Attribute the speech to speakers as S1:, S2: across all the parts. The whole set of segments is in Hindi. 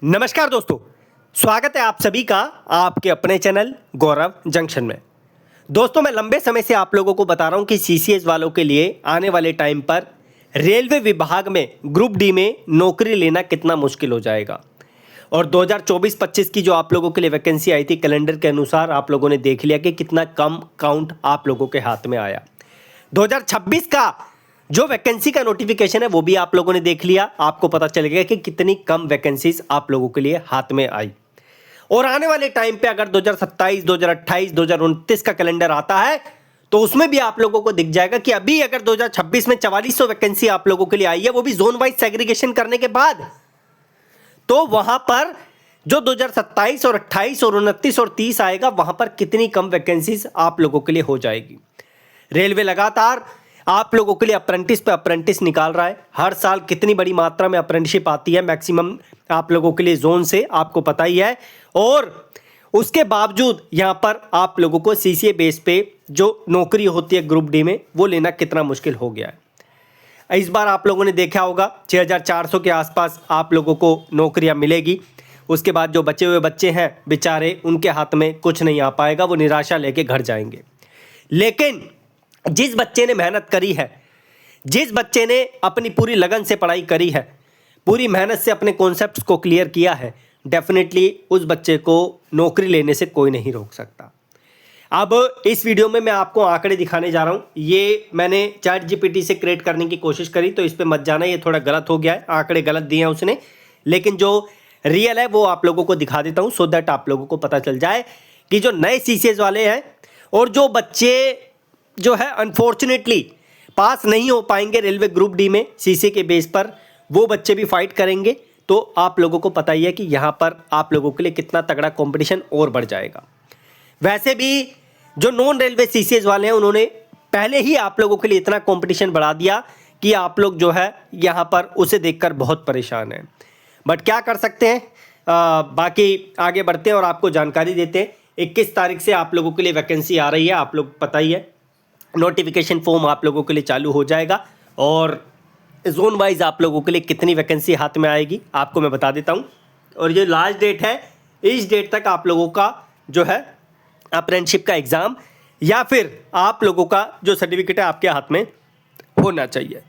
S1: नमस्कार दोस्तों, स्वागत है आप सभी का आपके अपने चैनल गौरव जंक्शन में। दोस्तों, मैं लंबे समय से आप लोगों को बता रहा हूं कि सीसीएस वालों के लिए आने वाले टाइम पर रेलवे विभाग में ग्रुप डी में नौकरी लेना कितना मुश्किल हो जाएगा। और 2024-25 की जो आप लोगों के लिए वैकेंसी आई थी, कैलेंडर के अनुसार आप लोगों ने देख लिया कि कितना कम काउंट आप लोगों के हाथ में आया। 2026 का जो वैकेंसी का नोटिफिकेशन है वो भी आप लोगों ने देख लिया। आपको पता चल गया कि कितनी कम वैकेंसीज आप लोगों के लिए हाथ में आई। और आने वाले टाइम पे अगर 2027, 2028, 2029 का कैलेंडर आता है तो उसमें भी आप लोगों को दिख जाएगा कि अभी अगर 2026 में 4400 वैकेंसी आप लोगों के लिए आई है, वो भी जोन वाइज सेग्रीगेशन करने के बाद, तो वहां पर जो 2027 और 28 और 29 और 30 आएगा, वहां पर कितनी कम वैकेंसीज आप लोगों के लिए हो जाएगी। रेलवे लगातार आप लोगों के लिए अप्रेंटिस पे अप्रेंटिस निकाल रहा है। हर साल कितनी बड़ी मात्रा में अप्रेंटिसशिप आती है मैक्सिमम आप लोगों के लिए जोन से, आपको पता ही है। और उसके बावजूद यहां पर आप लोगों को सीसीए बेस पे जो नौकरी होती है ग्रुप डी में, वो लेना कितना मुश्किल हो गया है। इस बार आप लोगों ने देखा होगा 6400 के आसपास आप लोगों को नौकरियां मिलेगी। उसके बाद जो बचे हुए बच्चे हैं बेचारे, उनके हाथ में कुछ नहीं आ पाएगा, वो निराशा लेके घर जाएंगे। लेकिन जिस बच्चे ने मेहनत करी है, जिस बच्चे ने अपनी पूरी लगन से पढ़ाई करी है, पूरी मेहनत से अपने कॉन्सेप्ट्स को क्लियर किया है, डेफिनेटली उस बच्चे को नौकरी लेने से कोई नहीं रोक सकता। अब इस वीडियो में मैं आपको आंकड़े दिखाने जा रहा हूं। ये मैंने चैट जीपीटी से क्रिएट करने की कोशिश करी, तो इस पे मत जाना, ये थोड़ा गलत हो गया है, आंकड़े गलत दिए हैं उसने। लेकिन जो रियल है वो आप लोगों को दिखा देता हूं, सो दैट आप लोगों को पता चल जाए कि जो नए सीसीएस वाले हैं और जो बच्चे जो है अनफॉर्चुनेटली पास नहीं हो पाएंगे रेलवे ग्रुप डी में सीसी के बेस पर, वो बच्चे भी फाइट करेंगे। तो आप लोगों को पता ही है कि यहाँ पर आप लोगों के लिए कितना तगड़ा कंपटीशन और बढ़ जाएगा। वैसे भी जो नॉन रेलवे सीसीएस वाले हैं, उन्होंने पहले ही आप लोगों के लिए इतना कंपटीशन बढ़ा दिया कि आप लोग जो है यहाँ पर उसे देखकर बहुत परेशान हैं। बट क्या कर सकते हैं, बाकी आगे बढ़ते हैं और आपको जानकारी देते हैं। 21 तारीख से आप लोगों के लिए वैकेंसी आ रही है, आप लोग पता ही है। नोटिफिकेशन फॉर्म आप लोगों के लिए चालू हो जाएगा और जोन वाइज आप लोगों के लिए कितनी वैकेंसी हाथ में आएगी आपको मैं बता देता हूं। और ये लास्ट डेट है, इस डेट तक आप लोगों का जो है अप्रेंटिसशिप का एग्ज़ाम या फिर आप लोगों का जो सर्टिफिकेट है आपके हाथ में होना चाहिए,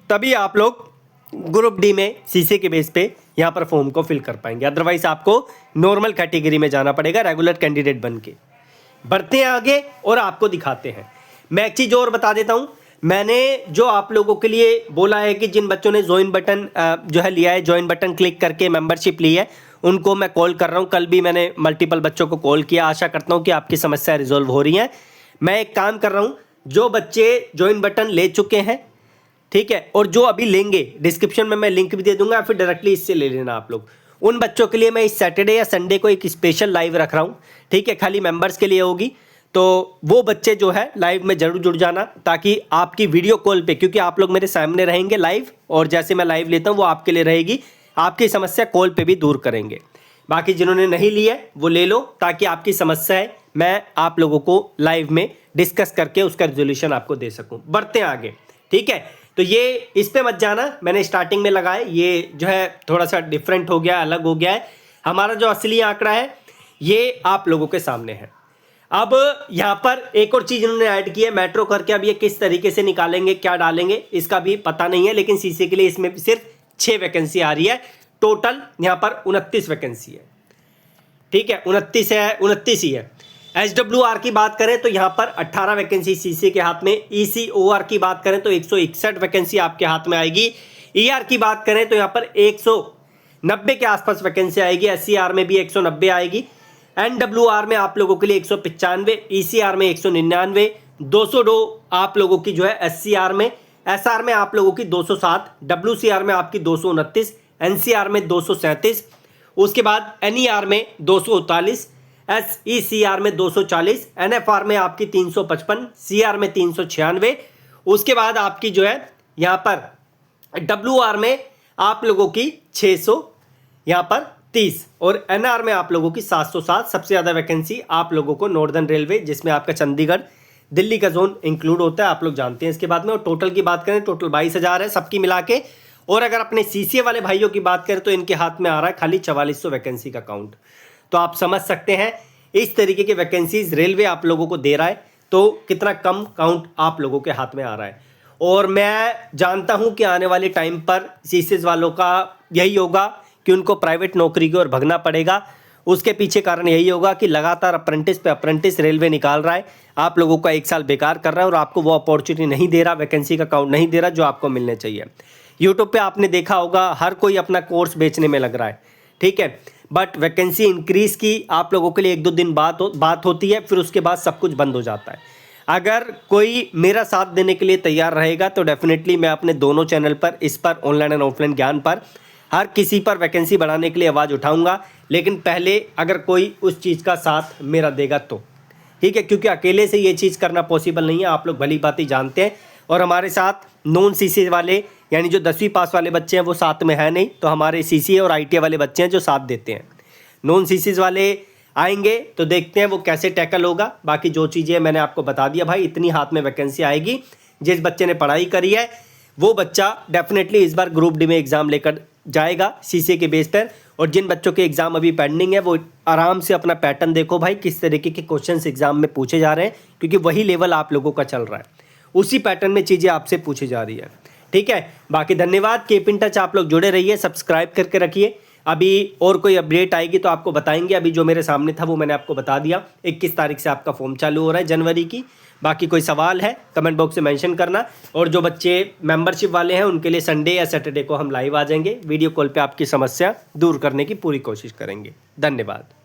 S1: तभी आप लोग ग्रुप डी में सीसी के बेस पे यहाँ पर फॉर्म को फिल कर पाएंगे। अदरवाइज आपको नॉर्मल कैटेगरी में जाना पड़ेगा रेगुलर कैंडिडेट बन के। बढ़ते हैं आगे और आपको दिखाते हैं। मैं एक चीज़ और बता देता हूं, मैंने जो आप लोगों के लिए बोला है कि जिन बच्चों ने ज्वाइन बटन जो है लिया है, ज्वाइन बटन क्लिक करके मेंबरशिप ली है, उनको मैं कॉल कर रहा हूं। कल भी मैंने मल्टीपल बच्चों को कॉल किया। आशा करता हूं कि आपकी समस्या रिजॉल्व हो रही है। मैं एक काम कर रहा हूं, जो बच्चे ज्वाइन बटन ले चुके हैं, ठीक है, और जो अभी लेंगे, डिस्क्रिप्शन में मैं लिंक भी दे दूंगा, फिर डायरेक्टली इससे ले लेना आप लोग। उन बच्चों के लिए मैं इस सैटरडे या संडे को एक स्पेशल लाइव रख रहा हूँ, ठीक है, खाली मेंबर्स के लिए होगी। तो वो बच्चे जो है लाइव में जरूर जुड़ जाना, ताकि आपकी वीडियो कॉल पे, क्योंकि आप लोग मेरे सामने रहेंगे लाइव, और जैसे मैं लाइव लेता हूँ वो आपके लिए रहेगी, आपकी समस्या कॉल पे भी दूर करेंगे। बाकी जिन्होंने नहीं लिया है वो ले लो, ताकि आपकी समस्या है मैं आप लोगों को लाइव में डिस्कस करके उसका रिजोल्यूशन आपको दे सकूँ। बढ़ते हैं आगे, ठीक है। तो ये इस पे मत जाना, मैंने स्टार्टिंग में लगाया, ये जो है थोड़ा सा डिफरेंट हो गया, अलग हो गया है। हमारा जो असली आंकड़ा है ये आप लोगों के सामने है। अब यहाँ पर एक और चीज़ इन्होंने ऐड की है, मेट्रो करके। अब ये किस तरीके से निकालेंगे, क्या डालेंगे, इसका भी पता नहीं है, लेकिन सीसी के लिए इसमें सिर्फ 6 वैकेंसी आ रही है। टोटल यहाँ पर 29 वैकेंसी है, ठीक है, 29 ही है। SWR की बात करें तो यहाँ पर 18 वैकेंसी सीसी के हाथ में। ECOR की बात करें तो 161 वैकेंसी आपके हाथ में आएगी। ER की बात करें तो यहाँ पर 190 के आसपास वैकेंसी आएगी। SCR में भी 190 आएगी। NWR में आप लोगों के लिए 195, ECR में 199, 202 आप लोगों की जो है SCR में, SR में आप लोगों की 207, WCR में आपकी 229, NCR में 237, उसके बाद NER में 239, SECR में 240, NFR में आपकी 355, CR में 396, उसके बाद आपकी जो है यहाँ पर WR में आप लोगों की 600 यहाँ पर 30 और NR में आप लोगों की 707। सबसे ज़्यादा वैकेंसी आप लोगों को नॉर्दर्न रेलवे, जिसमें आपका चंडीगढ़ दिल्ली का जोन इंक्लूड होता है, आप लोग जानते हैं इसके बाद में। और टोटल की बात करें, टोटल 22,000 है सबकी मिला के। और अगर अपने सीसीए वाले भाइयों की बात करें तो इनके हाथ में आ रहा है खाली 4400 वैकेंसी का काउंट। तो आप समझ सकते हैं इस तरीके की वैकेंसीज रेलवे आप लोगों को दे रहा है तो कितना कम काउंट आप लोगों के हाथ में आ रहा है। और मैं जानता हूं कि आने वाले टाइम पर सीसीएस वालों का यही होगा कि उनको प्राइवेट नौकरी की ओर भगना पड़ेगा। उसके पीछे कारण यही होगा कि लगातार अप्रेंटिस पे अप्रेंटिस रेलवे निकाल रहा है, आप लोगों का 1 साल बेकार कर रहा है और आपको वो अपॉर्चुनिटी नहीं दे रहा, वैकेंसी का काउंट नहीं दे रहा जो आपको मिलने चाहिए। यूट्यूब पे आपने देखा होगा हर कोई अपना कोर्स बेचने में लग रहा है, ठीक है, बट वैकेंसी इंक्रीज की आप लोगों के लिए 1-2 दिन बात होती है, फिर उसके बाद सब कुछ बंद हो जाता है। अगर कोई मेरा साथ देने के लिए तैयार रहेगा तो डेफिनेटली मैं अपने दोनों चैनल पर इस पर ऑनलाइन एंड ऑफलाइन ज्ञान पर हर किसी पर वैकेंसी बढ़ाने के लिए आवाज़ उठाऊंगा। लेकिन पहले अगर कोई उस चीज़ का साथ मेरा देगा तो ठीक है, क्योंकि अकेले से ये चीज़ करना पॉसिबल नहीं है, आप लोग भली बात ही जानते हैं। और हमारे साथ नॉन सीसीए वाले यानी जो 10वीं पास वाले बच्चे हैं वो साथ में है नहीं, तो हमारे सीसीए और आईटीआई वाले बच्चे हैं जो साथ देते हैं। नॉन सीसीए वाले आएंगे तो देखते हैं वो कैसे टैकल होगा। बाकी जो चीज़ें मैंने आपको बता दिया भाई, इतनी हाथ में वैकेंसी आएगी। जिस बच्चे ने पढ़ाई करी है वो बच्चा डेफिनेटली इस बार ग्रुप डी में एग्ज़ाम लेकर जाएगा सीसीए के बेस पर। और जिन बच्चों के एग्ज़ाम अभी पेंडिंग है वो आराम से अपना पैटर्न देखो भाई, किस तरीके के क्वेश्चंस एग्ज़ाम में पूछे जा रहे हैं, क्योंकि वही लेवल आप लोगों का चल रहा है, उसी पैटर्न में चीज़ें आपसे पूछी जा रही है, ठीक है। बाकी धन्यवाद, कीप इन टच, आप लोग जुड़े रहिए, सब्सक्राइब करके रखिए। अभी और कोई अपडेट आएगी तो आपको बताएंगे। अभी जो मेरे सामने था वो मैंने आपको बता दिया। 21 तारीख से आपका फॉर्म चालू हो रहा है जनवरी की। बाकी कोई सवाल है कमेंट बॉक्स में मेंशन करना। और जो बच्चे मेंबरशिप वाले हैं उनके लिए संडे या सैटरडे को हम लाइव आ जाएंगे, वीडियो कॉल पे आपकी समस्या दूर करने की पूरी कोशिश करेंगे। धन्यवाद।